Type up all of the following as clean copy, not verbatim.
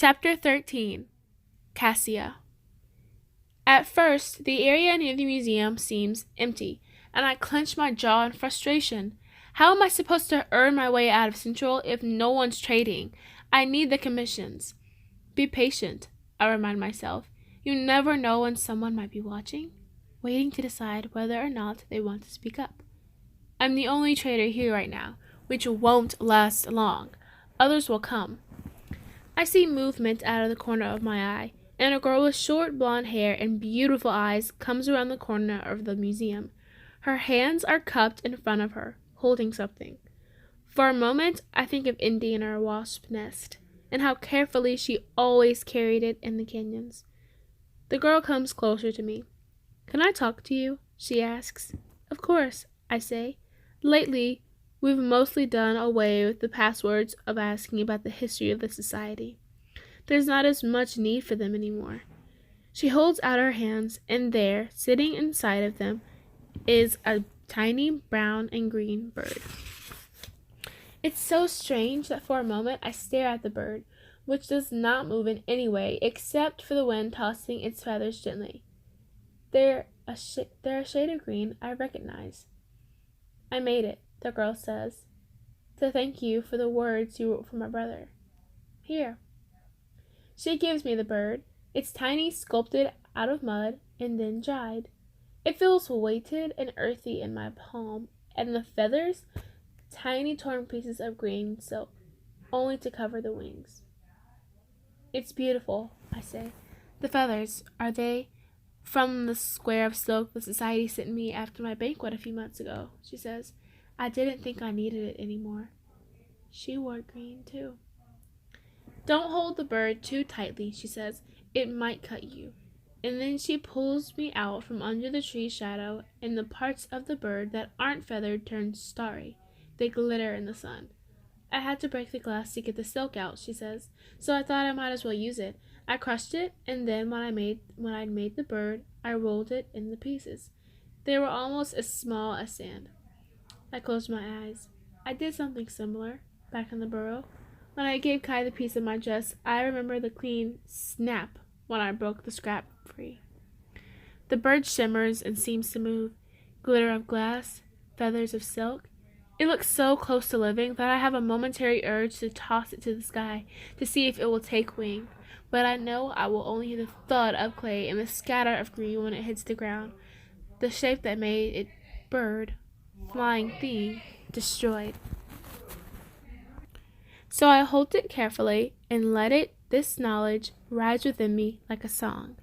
Chapter 13. Cassia. At first, the area near the museum seems empty, and I clench my jaw in frustration. How am I supposed to earn my way out of Central if no one's trading? I need the commissions. Be patient, I remind myself. You never know when someone might be watching, waiting to decide whether or not they want to speak up. I'm the only trader here right now, which won't last long. Others will come. I see movement out of the corner of my eye, and a girl with short blonde hair and beautiful eyes comes around the corner of the museum. Her hands are cupped in front of her, holding something. For a moment, I think of Indy in her wasp nest, and how carefully she always carried it in the canyons. The girl comes closer to me. "Can I talk to you?" she asks. "Of course," I say. Lately, we've mostly done away with the passwords of asking about the history of the society. There's not as much need for them anymore. She holds out her hands, and there, sitting inside of them, is a tiny brown and green bird. It's so strange that for a moment I stare at the bird, which does not move in any way except for the wind tossing its feathers gently. They're a shade of green I recognize. "I made it," the girl says, "to thank you for the words you wrote for my brother. Here." She gives me the bird. It's tiny, sculpted out of mud, and then dried. It feels weighted and earthy in my palm, and the feathers, tiny torn pieces of green silk, only to cover the wings. "It's beautiful," I say. "The feathers, are they from the square of silk the society sent me after my banquet a few months ago?" she says. "I didn't think I needed it anymore." She wore green, too. "Don't hold the bird too tightly," she says. "It might cut you." And then she pulls me out from under the tree's shadow, and the parts of the bird that aren't feathered turn starry. They glitter in the sun. "I had to break the glass to get the silk out," she says, "so I thought I might as well use it. I crushed it, and then when I'd made the bird, I rolled it in the pieces. They were almost as small as sand." I closed my eyes. I did something similar, back in the burrow. When I gave Kai the piece of my dress, I remember the clean snap when I broke the scrap free. The bird shimmers and seems to move. Glitter of glass, feathers of silk. It looks so close to living that I have a momentary urge to toss it to the sky to see if it will take wing. But I know I will only hear the thud of clay and the scatter of green when it hits the ground. The shape that made it bird, flying thing, destroyed. So I hold it carefully and let this knowledge, rise within me like a song.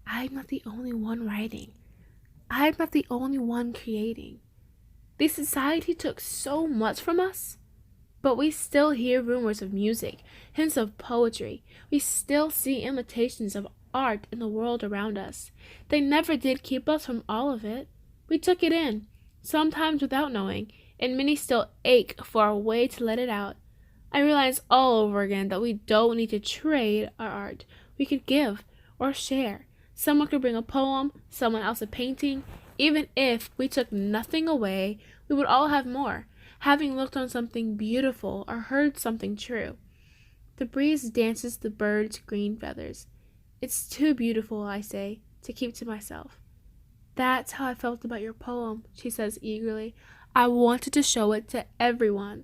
I'm not the only one writing. I'm not the only one creating. The society took so much from us, but we still hear rumors of music, hints of poetry. We still see imitations of art in the world around us. They never did keep us from all of it. We took it in, sometimes without knowing, and many still ache for a way to let it out. I realize all over again that we don't need to trade our art. We could give or share. Someone could bring a poem, someone else a painting. Even if we took nothing away, we would all have more, having looked on something beautiful or heard something true. The breeze dances the bird's green feathers. It's too beautiful, I say, to keep to myself. "That's how I felt about your poem," she says eagerly. "I wanted to show it to everyone."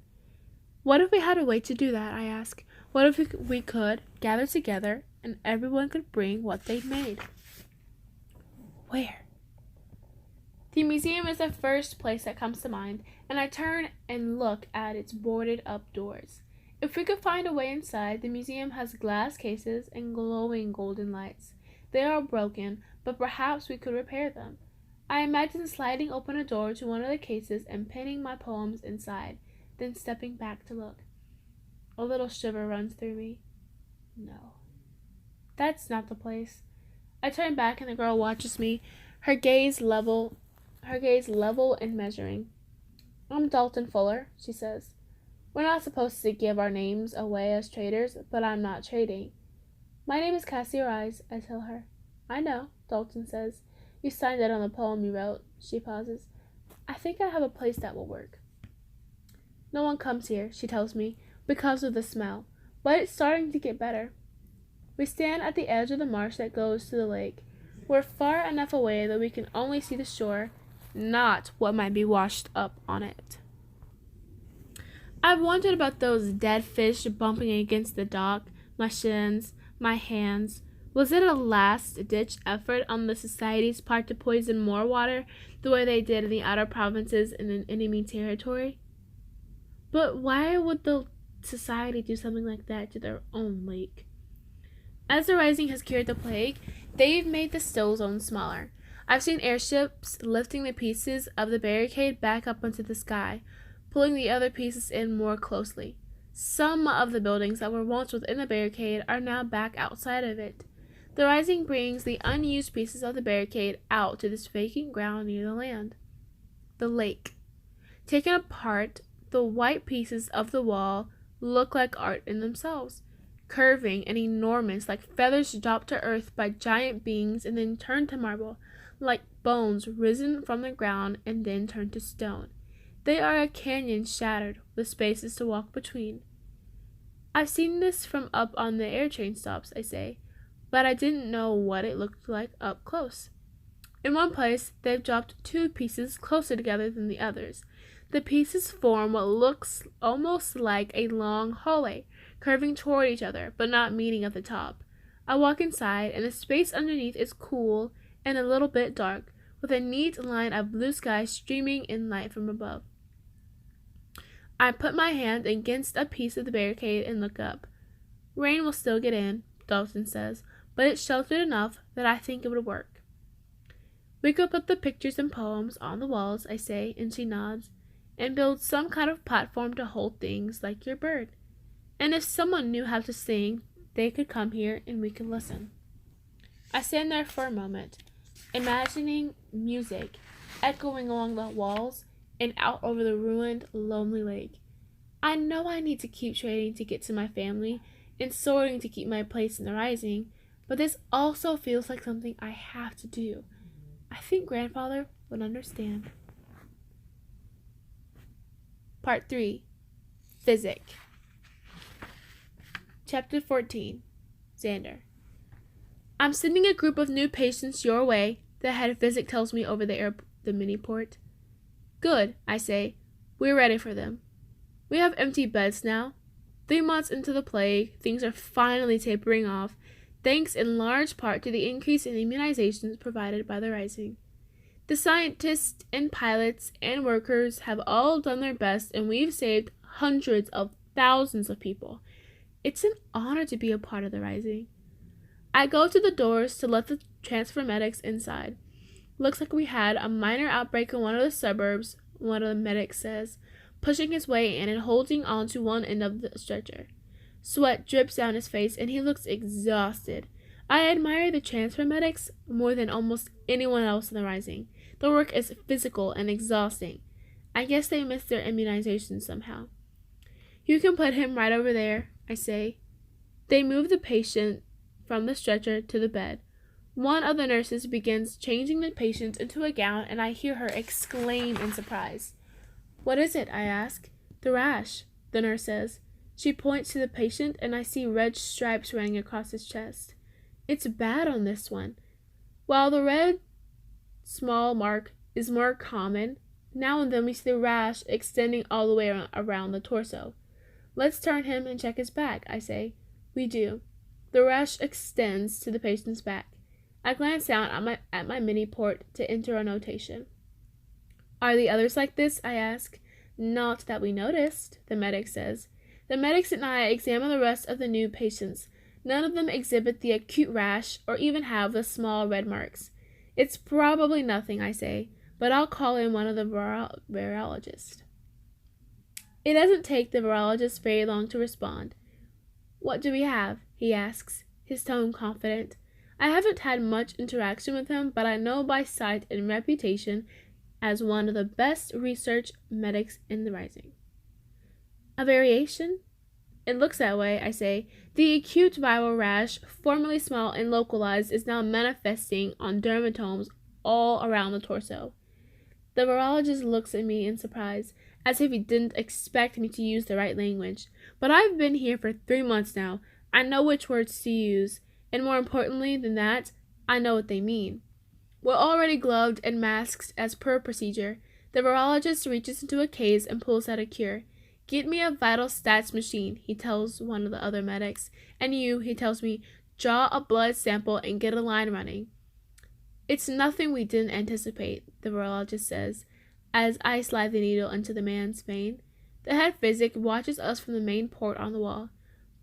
"What if we had a way to do that?" I ask. "What if we could gather together and everyone could bring what they'd made?" "Where?" The museum is the first place that comes to mind, and I turn and look at its boarded up doors. If we could find a way inside, the museum has glass cases and glowing golden lights. They are broken, but perhaps we could repair them. I imagine sliding open a door to one of the cases and pinning my poems inside, then stepping back to look. A little shiver runs through me. No, that's not the place. I turn back and the girl watches me, her gaze level and measuring. "I'm Dalton Fuller," she says. "We're not supposed to give our names away as traders, but I'm not trading." "My name is Cassie Rise," I tell her. "I know," Dalton says. "You signed it on the poem you wrote." She pauses. "I think I have a place that will work." "No one comes here," she tells me, "because of the smell. but it's starting to get better. We stand at the edge of the marsh that goes to the lake. We're far enough away that we can only see the shore, not what might be washed up on it. I've wondered about those dead fish bumping against the dock, my shins, my hands. Was it a last-ditch effort on the society's part to poison more water the way they did in the outer provinces in an enemy territory? But why would the society do something like that to their own lake? As the rising has cured the plague, they've made the still zone smaller. I've seen airships lifting the pieces of the barricade back up into the sky, pulling the other pieces in more closely. Some of the buildings that were once within the barricade are now back outside of it. The rising brings the unused pieces of the barricade out to this vacant ground near the land. The lake. Taken apart, the white pieces of the wall look like art in themselves, curving and enormous, like feathers dropped to earth by giant beings and then turned to marble, like bones risen from the ground and then turned to stone. They are a canyon shattered, with spaces to walk between. I've seen this from up on the air train stops, I say, but I didn't know what it looked like up close. In one place, they've dropped two pieces closer together than the others. The pieces form what looks almost like a long hallway, curving toward each other, but not meeting at the top. I walk inside, and the space underneath is cool and a little bit dark, with a neat line of blue sky streaming in light from above. I put my hand against a piece of the barricade and look up. Rain will still get in, Dalton says, but it's sheltered enough that I think it would work. We could put the pictures and poems on the walls, I say, and she nods, and build some kind of platform to hold things like your bird. And if someone knew how to sing, they could come here and we could listen. I stand there for a moment, imagining music echoing along the walls and out over the ruined, lonely lake. I know I need to keep trading to get to my family and sorting to keep my place in the rising, but this also feels like something I have to do. I think Grandfather would understand. Part 3. Physic. Chapter 14. Xander. I'm sending a group of new patients your way, the head of physic tells me over the mini-port. Good, I say. We're ready for them. We have empty beds now. 3 months into the plague, things are finally tapering off, thanks in large part to the increase in immunizations provided by the rising. The scientists and pilots and workers have all done their best, and we've saved hundreds of thousands of people. It's an honor to be a part of the rising. I go to the doors to let the transfer medics inside. Looks like we had a minor outbreak in one of the suburbs, one of the medics says, pushing his way in and holding on to one end of the stretcher. Sweat drips down his face, and he looks exhausted. I admire the transfer medics more than almost anyone else in the rising. The work is physical and exhausting. I guess they missed their immunization somehow. You can put him right over there, I say. They move the patient from the stretcher to the bed. One of the nurses begins changing the patient into a gown, and I hear her exclaim in surprise. What is it? I ask. The rash, the nurse says. She points to the patient, and I see red stripes running across his chest. It's bad on this one. While the red small mark is more common, now and then we see the rash extending all the way around the torso. Let's turn him and check his back, I say. We do. The rash extends to the patient's back. I glance down at my mini-port to enter a notation. Are the others like this? I ask. Not that we noticed, the medic says. The medics and I examine the rest of the new patients. None of them exhibit the acute rash or even have the small red marks. It's probably nothing, I say, but I'll call in one of the virologists. It doesn't take the virologist very long to respond. What do we have? He asks, his tone confident. I haven't had much interaction with him, but I know by sight and reputation as one of the best research medics in the rising. A variation? It looks that way, I say. The acute viral rash, formerly small and localized, is now manifesting on dermatomes all around the torso. The virologist looks at me in surprise. as if he didn't expect me to use the right language. But I've been here for 3 months now. I know which words to use, and more importantly than that, I know what they mean. We're already gloved and masked as per procedure. The virologist reaches into a case and pulls out a cure. Get me a vital stats machine, he tells one of the other medics. And you, he tells me, draw a blood sample and get a line running. It's nothing we didn't anticipate, the virologist says, as I slide the needle into the man's vein. The head physic watches us from the main port on the wall.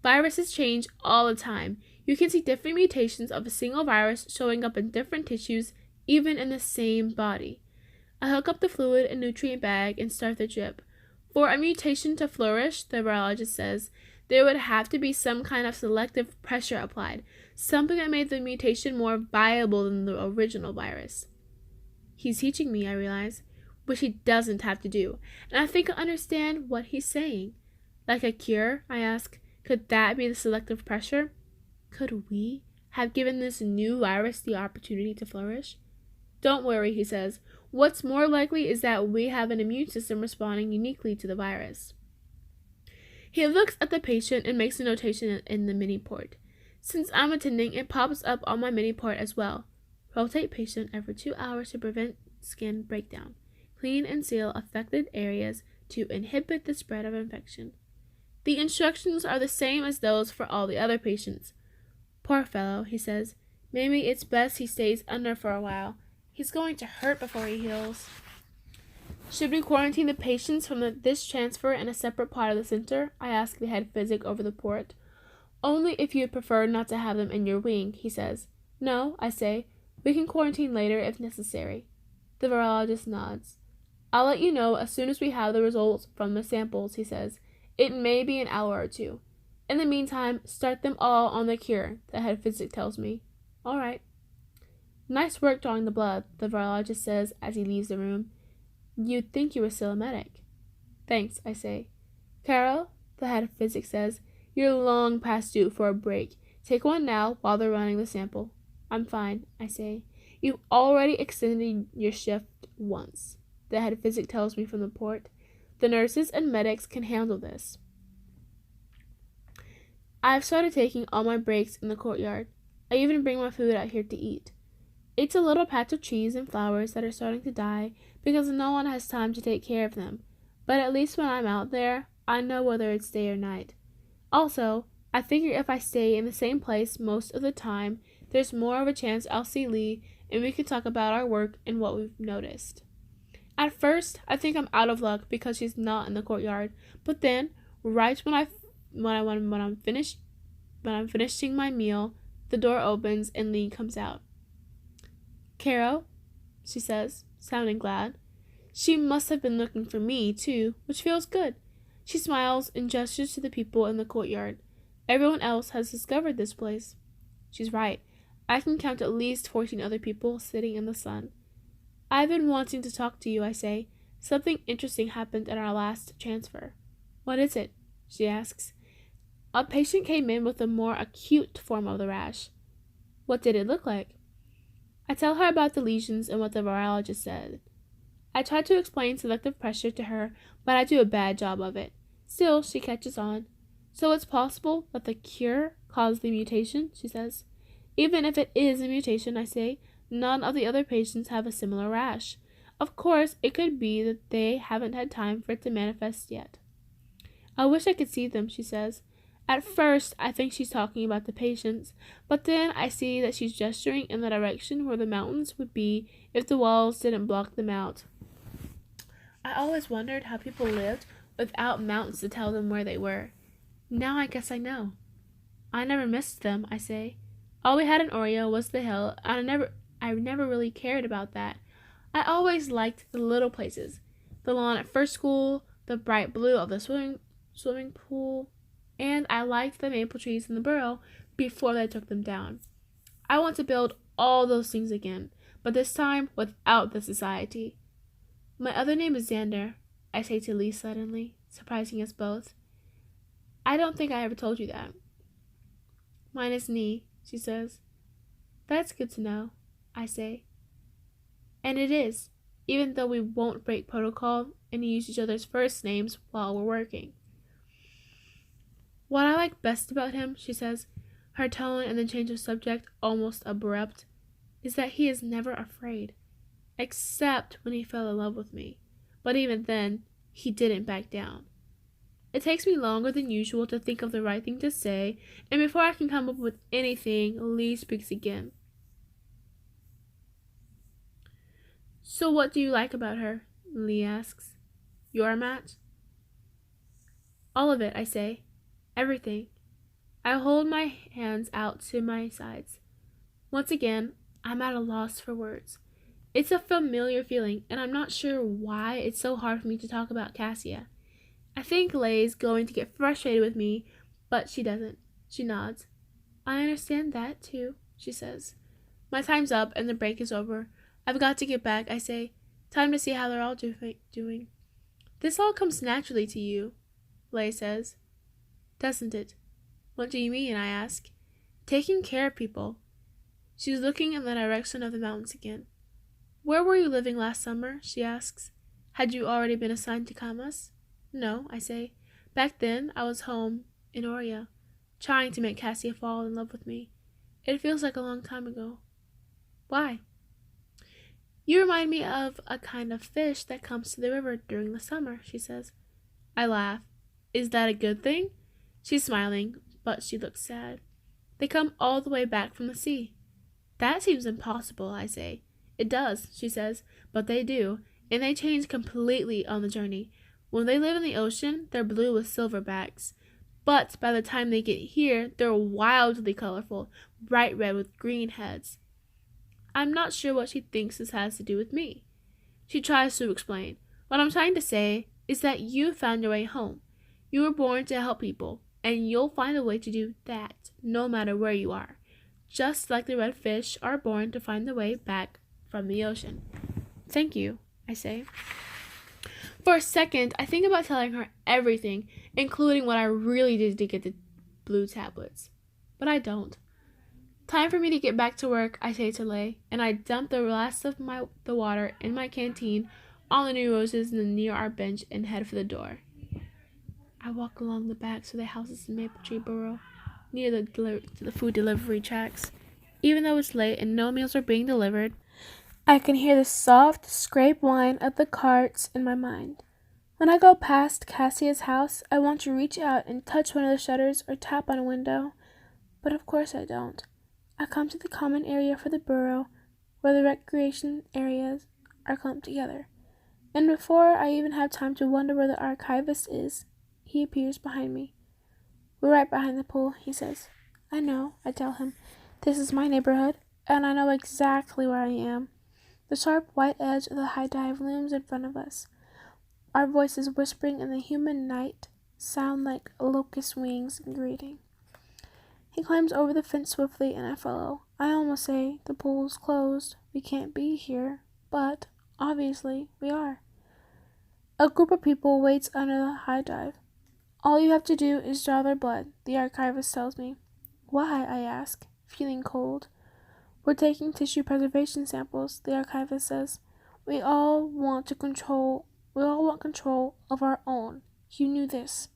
Viruses change all the time. You can see different mutations of a single virus showing up in different tissues, even in the same body. I hook up the fluid and nutrient bag and start the drip. For a mutation to flourish, the virologist says, there would have to be some kind of selective pressure applied, something that made the mutation more viable than the original virus. He's teaching me, I realize, which he doesn't have to do, and I think I understand what he's saying. Like a cure, I ask, could that be the selective pressure? Could we have given this new virus the opportunity to flourish? Don't worry, he says. What's more likely is that we have an immune system responding uniquely to the virus. He looks at the patient and makes a notation in the mini port. Since I'm attending, it pops up on my mini port as well. Rotate patient every 2 hours to prevent skin breakdown. Clean and seal affected areas to inhibit the spread of infection. The instructions are the same as those for all the other patients. Poor fellow, he says. Maybe it's best he stays under for a while. He's going to hurt before he heals. Should we quarantine the patients from this transfer in a separate part of the center? I ask the head physic over the port. Only if you'd prefer not to have them in your wing, he says. No, I say. We can quarantine later if necessary. The virologist nods. I'll let you know as soon as we have the results from the samples, he says. It may be an hour or two. In the meantime, start them all on the cure, the head physic tells me. All right. Nice work drawing the blood, the virologist says as he leaves the room. You'd think you were still a medic. Thanks, I say. Carol, the head physic says, you're long past due for a break. Take one now while they're running the sample. I'm fine, I say. You've already extended your shift once, the head physic tells me from the port. The nurses and medics can handle this. I've started taking all my breaks in the courtyard. I even bring my food out here to eat. It's a little patch of trees and flowers that are starting to die because no one has time to take care of them. But at least when I'm out there, I know whether it's day or night. Also, I figure if I stay in the same place most of the time, there's more of a chance I'll see Lee and we can talk about our work and what we've noticed. At first, I think I'm out of luck because she's not in the courtyard. But then, right when I'm finishing my meal, the door opens and Lee comes out. Carol, she says, sounding glad. She must have been looking for me, too, which feels good. She smiles and gestures to the people in the courtyard. Everyone else has discovered this place. She's right. I can count at least 14 other people sitting in the sun. I've been wanting to talk to you, I say. Something interesting happened at our last transfer. What is it? She asks. A patient came in with a more acute form of the rash. What did it look like? I tell her about the lesions and what the virologist said. I try to explain selective pressure to her, but I do a bad job of it. Still, she catches on. So it's possible that the cure caused the mutation, she says. Even if it is a mutation, I say, none of the other patients have a similar rash. Of course, it could be that they haven't had time for it to manifest yet. I wish I could see them, she says. At first, I think she's talking about the patients, but then I see that she's gesturing in the direction where the mountains would be if the walls didn't block them out. I always wondered how people lived without mountains to tell them where they were. Now I guess I know. I never missed them, I say. All we had in Oreo was the hill, and I never really cared about that. I always liked the little places. The lawn at first school, the bright blue of the swimming pool, and I liked the maple trees in the burrow before they took them down. I want to build all those things again, but this time without the society. My other name is Xander, I say to Lee suddenly, surprising us both. I don't think I ever told you that. Mine is Nee, she says. That's good to know, I say. And it is, even though we won't break protocol and use each other's first names while we're working. What I like best about him, she says, her tone and then change of subject almost abrupt, is that he is never afraid, except when he fell in love with me. But even then, he didn't back down. It takes me longer than usual to think of the right thing to say, and before I can come up with anything, Lee speaks again. So what do you like about her? Lee asks. Your match? All of it, I say. Everything. I hold my hands out to my sides. Once again, I'm at a loss for words. It's a familiar feeling, and I'm not sure why it's so hard for me to talk about Cassia. I think Lay's going to get frustrated with me, but she doesn't. She nods. I understand that, too, she says. My time's up, and the break is over. I've got to get back, I say. Time to see how they're all doing. This all comes naturally to you, Lay says. Doesn't it? What do you mean, I ask. Taking care of people. She's looking in the direction of the mountains again. Where were you living last summer? She asks. Had you already been assigned to Kamas? No, I say. Back then, I was home in Oria, trying to make Cassia fall in love with me. It feels like a long time ago. Why? You remind me of a kind of fish that comes to the river during the summer, she says. I laugh. Is that a good thing? She's smiling, but she looks sad. They come all the way back from the sea. That seems impossible, I say. It does, she says, but they do, and they change completely on the journey. When they live in the ocean, they're blue with silverbacks. But by the time they get here, they're wildly colorful, bright red with green heads. I'm not sure what she thinks this has to do with me. She tries to explain. What I'm trying to say is that you found your way home. You were born to help people, and you'll find a way to do that, no matter where you are. Just like the red fish are born to find the way back from the ocean. Thank you, I say. For a second, I think about telling her everything, including what I really did to get the blue tablets. But I don't. Time for me to get back to work, I say to Lay, and I dump the last of the water in my canteen on the new roses near our bench and head for the door. I walk along the backs of the houses in Maple Tree Borough, near the food delivery tracks. Even though it's late and no meals are being delivered, I can hear the soft scrape whine of the carts in my mind. When I go past Cassia's house, I want to reach out and touch one of the shutters or tap on a window, but of course I don't. I come to the common area for the borough, where the recreation areas are clumped together. And before I even have time to wonder where the archivist is, he appears behind me. We're right behind the pool, he says. I know, I tell him. This is my neighborhood, and I know exactly where I am. The sharp white edge of the high dive looms in front of us. Our voices whispering in the humid night sound like locust wings in greeting. He climbs over the fence swiftly, and I follow. I almost say, the pool's closed. We can't be here. But, obviously, we are. A group of people waits under the high dive. All you have to do is draw their blood, the archivist tells me. Why, I ask, feeling cold. We're taking tissue preservation samples, the archivist says. We all want control of our own. You knew this.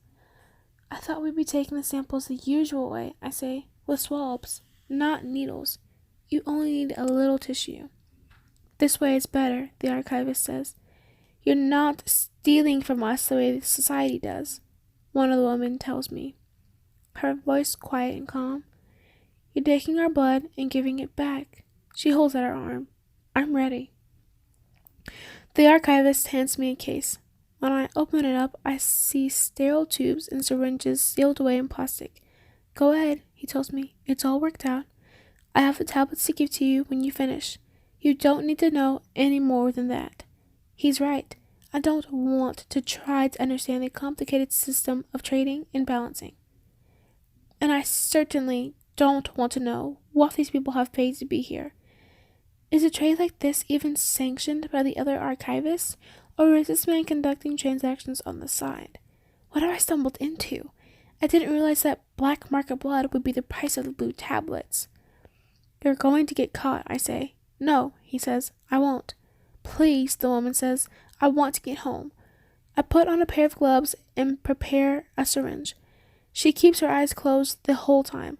I thought we'd be taking the samples the usual way, I say, with swabs, not needles. You only need a little tissue. This way is better, the archivist says. You're not stealing from us the way society does, one of the women tells me, her voice quiet and calm. You're taking our blood and giving it back. She holds out her arm. I'm ready. The archivist hands me a case. When I open it up, I see sterile tubes and syringes sealed away in plastic. Go ahead, he tells me. It's all worked out. I have the tablets to give to you when you finish. You don't need to know any more than that. He's right. I don't want to try to understand the complicated system of trading and balancing. And I certainly don't want to know what these people have paid to be here. Is a trade like this even sanctioned by the other archivists, or is this man conducting transactions on the side? What have I stumbled into? I didn't realize that black market blood would be the price of the blue tablets. You're going to get caught, I say. No, he says, I won't. Please, the woman says, I want to get home. I put on a pair of gloves and prepare a syringe. She keeps her eyes closed the whole time.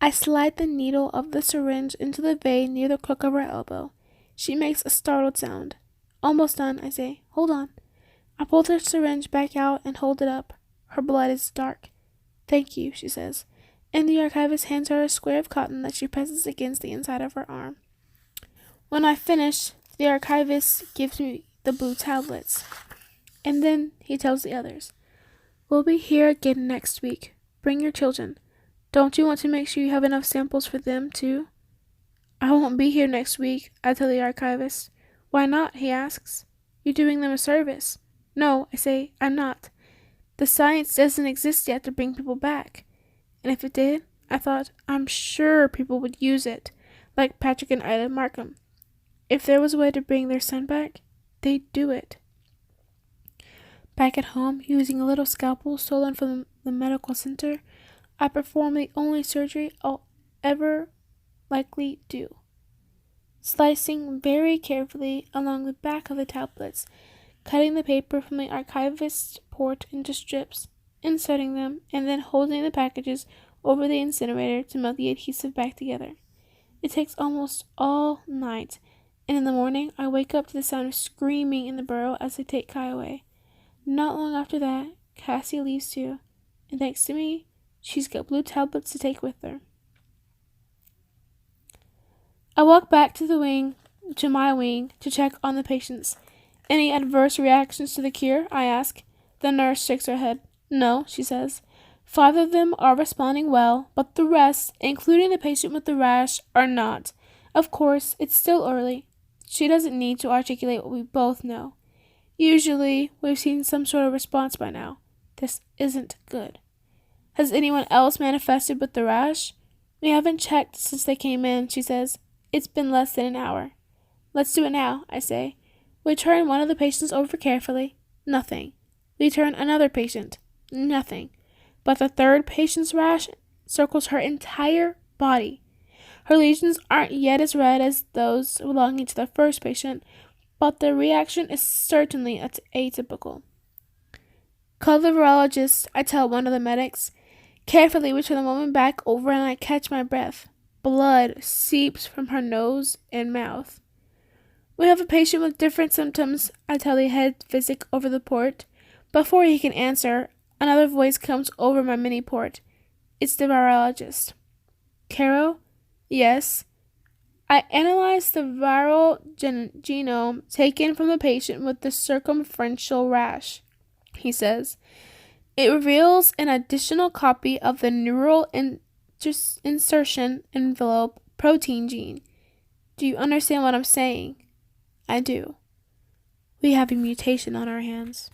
I slide the needle of the syringe into the vein near the crook of her elbow. She makes a startled sound. Almost done, I say. Hold on. I pull the syringe back out and hold it up. Her blood is dark. Thank you, she says. And the archivist hands her a square of cotton that she presses against the inside of her arm. When I finish, the archivist gives me the blue tablets. And then he tells the others, we'll be here again next week. Bring your children. Don't you want to make sure you have enough samples for them, too? I won't be here next week, I tell the archivist. Why not, he asks. You're doing them a service. No, I say, I'm not. The science doesn't exist yet to bring people back. And if it did, I thought, I'm sure people would use it, like Patrick and Ida Markham. If there was a way to bring their son back, they'd do it. Back at home, using a little scalpel stolen from the medical center, I perform the only surgery I'll ever likely do. Slicing very carefully along the back of the tablets, cutting the paper from the archivist's port into strips, inserting them, and then holding the packages over the incinerator to melt the adhesive back together. It takes almost all night, and in the morning I wake up to the sound of screaming in the burrow as they take Kai away. Not long after that, Cassie leaves too, and thanks to me, she's got blue tablets to take with her. I walk back to my wing, to check on the patients. Any adverse reactions to the cure? I ask. The nurse shakes her head. No, she says. 5 of them are responding well, but the rest, including the patient with the rash, are not. Of course, it's still early. She doesn't need to articulate what we both know. Usually, we've seen some sort of response by now. This isn't good. Has anyone else manifested with the rash? We haven't checked since they came in, she says. It's been less than an hour. Let's do it now, I say. We turn one of the patients over carefully. Nothing. We turn another patient. Nothing. But the third patient's rash circles her entire body. Her lesions aren't yet as red as those belonging to the first patient, but the reaction is certainly atypical. Call the virologist, I tell one of the medics. Carefully, we turn the woman back over and I catch my breath. Blood seeps from her nose and mouth. We have a patient with different symptoms, I tell the head physic over the port. Before he can answer, another voice comes over my mini port. It's the virologist. Caro? Yes. I analyzed the viral genome taken from the patient with the circumferential rash, he says. It reveals an additional copy of the neural insertion envelope protein gene. Do you understand what I'm saying? I do. We have a mutation on our hands.